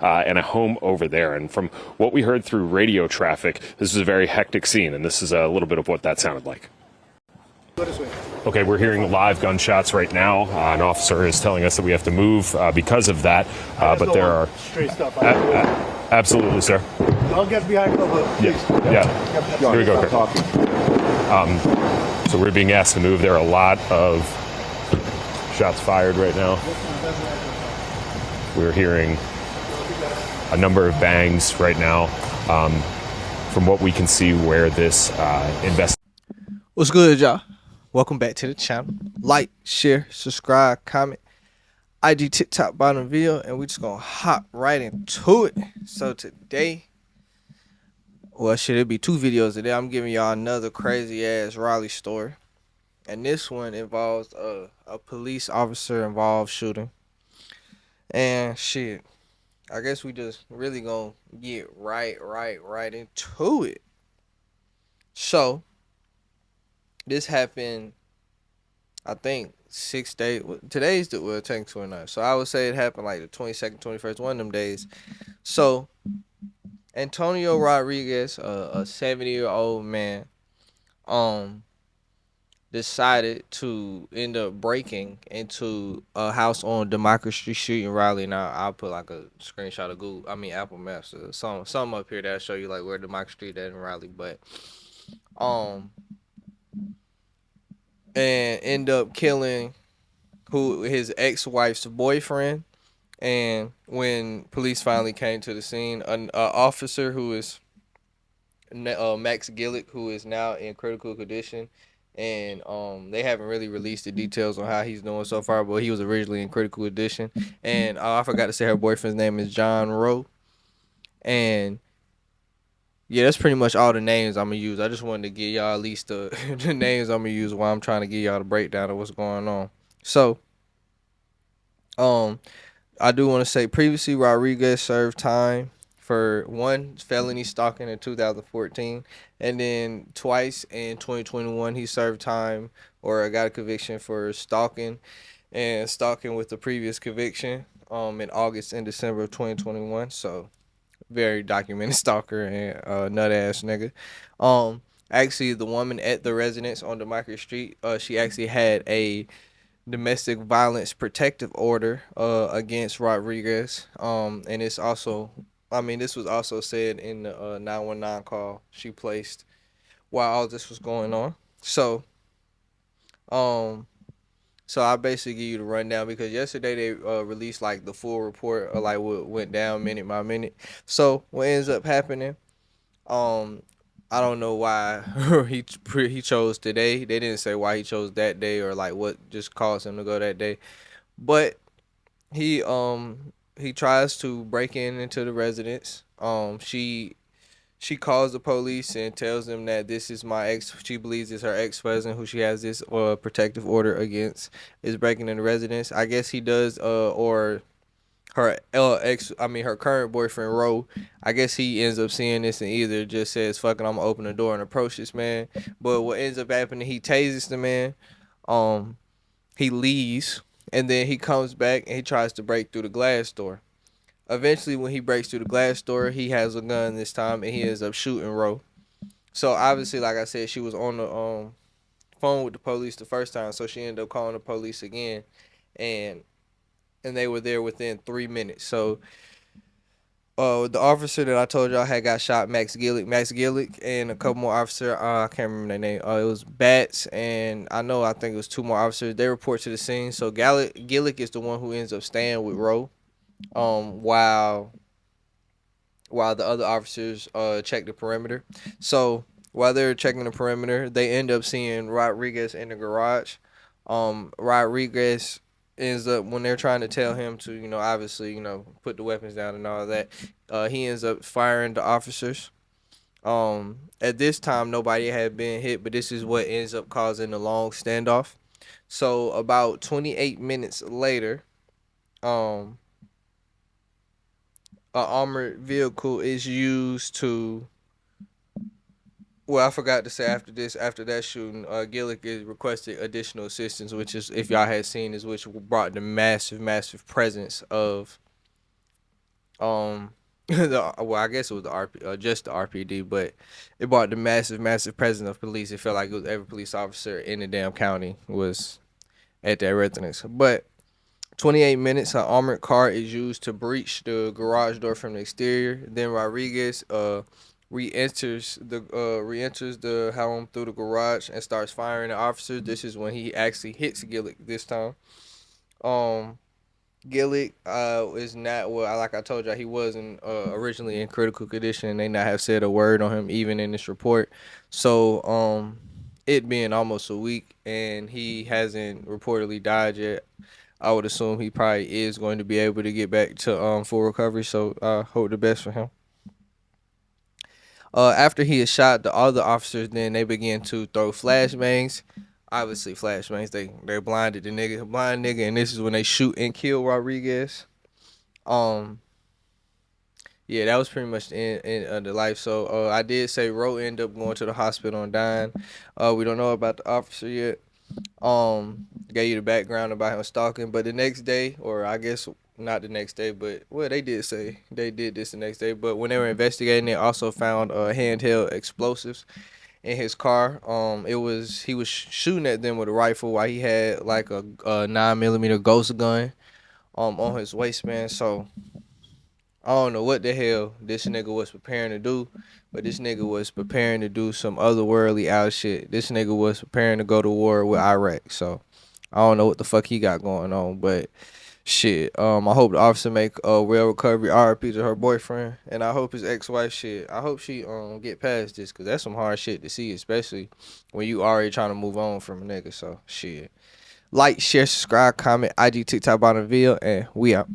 and a home over there. And from what we heard through radio traffic, this is a very hectic scene, and this is a little bit of what that sounded like. Okay, we're hearing live gunshots right now. An officer is telling us that we have to move because of that, but there are... Straight stuff. Absolutely, sir. I'll get behind cover. Yeah. Here we go. So we're being asked to move. There are a lot of shots fired right now. We're hearing a number of bangs right now. From what we can see where this investigation... What's good, y'all? Welcome back to the channel. Like, share, subscribe, comment, IG, TikTok, bottom video, and we just gonna hop right into it. So today, well, should it be two videos today? I'm giving y'all another crazy ass Raleigh story, and this one involves a police officer involved shooting. And shit, I guess we just really gonna get right into it. So this happened, I think, 6 days. Today's the 29th. So I would say it happened like the 22nd, 21st, one of them days. So Antonio Rodriguez, a 70-year-old man, decided to end up breaking into a house on Democracy Street in Raleigh. Now I'll put like a screenshot of Apple Maps or some up here that'll show you like where Democracy Street is in Raleigh. But and end up killing his ex-wife's boyfriend. And when police finally came to the scene, an officer who is Max Gillick, who is now in critical condition, and they haven't really released the details on how he's doing so far, but he was originally in critical condition. And I forgot to say her boyfriend's name is John Rowe. And yeah, that's pretty much all the names I'm going to use. I just wanted to give y'all at least the names I'm going to use while I'm trying to give y'all the breakdown of what's going on. So, I do want to say previously Rodriguez served time for one felony stalking in 2014. And then twice in 2021, he served time or got a conviction for stalking with the previous conviction in August and December of 2021. So, very documented stalker and nut ass nigga. Actually, the woman at the residence on Democracy Street, she actually had a domestic violence protective order against Rodriguez. And it's also, this was also said in the 919 call she placed while all this was going on. So, So I basically give you the rundown because yesterday they released like the full report of like what went down minute by minute. So what ends up happening, I don't know why he chose today. They didn't say why he chose that day or like what just caused him to go that day. But he tries to break into the residence. She calls the police and tells them that this is my ex. She believes it's her ex-husband who she has this protective order against is breaking in the residence. I guess he does, or her her current boyfriend Ro. I guess he ends up seeing this and either just says, "Fuck it, I'm gonna open the door and approach this man." But what ends up happening, he tases the man. He leaves and then he comes back and he tries to break through the glass door. Eventually, when he breaks through the glass door, he has a gun this time, and he ends up shooting Ro. So, obviously, like I said, she was on the phone with the police the first time, so she ended up calling the police again, and they were there within 3 minutes. So, the officer that I told y'all had got shot, Max Gillick, and a couple more officers, I can't remember their name. It was Bats, and I think it was 2 more officers. They report to the scene, so Gillick is the one who ends up staying with Ro. While the other officers check the perimeter. So while they're checking the perimeter, they end up seeing Rodriguez in the garage. Rodriguez ends up, when they're trying to tell him to, obviously, put the weapons down and all that, he ends up firing the officers. At this time, nobody had been hit, but this is what ends up causing a long standoff. So about 28 minutes later, an armored vehicle is used to, well, I forgot to say after that shooting, Gillick is requested additional assistance, which is, if y'all had seen, is which brought the massive presence of Um, well, I guess it was the just the RPD, but it brought the massive presence of police. It felt like it was every police officer in the damn county was at that residence. But 28 minutes, an armored car is used to breach the garage door from the exterior. Then Rodriguez re-enters the home through the garage and starts firing at officers. This is when he actually hits Gillick this time. Um, Gillick is not well. Like I told you, he wasn't originally in critical condition. And they not have said a word on him even in this report. So it being almost a week and he hasn't reportedly died yet, I would assume he probably is going to be able to get back to full recovery. So I hope the best for him. After he is shot, the other officers then they begin to throw flashbangs. Obviously, flashbangs. They blinded the nigga, blind nigga, and this is when they shoot and kill Rodriguez. Um, yeah, that was pretty much the end of the life. So I did say Roe ended up going to the hospital and dying. We don't know about the officer yet. Gave you the background about him stalking, but the next day, or I guess not the next day, but well, they did say they did this the next day. But when they were investigating, they also found handheld explosives in his car. He was shooting at them with a rifle while he had like a 9mm ghost gun on his waistband. So I don't know what the hell this nigga was preparing to do, but this nigga was preparing to do some otherworldly out shit. This nigga was preparing to go to war with Iraq. So I don't know what the fuck he got going on, but shit. I hope the officer make a real recovery. RP to her boyfriend, and I hope his ex-wife shit. I hope she get past this, cause that's some hard shit to see, especially when you already trying to move on from a nigga. So shit. Like, share, subscribe, comment, IG, TikTok, bottom video, and we out.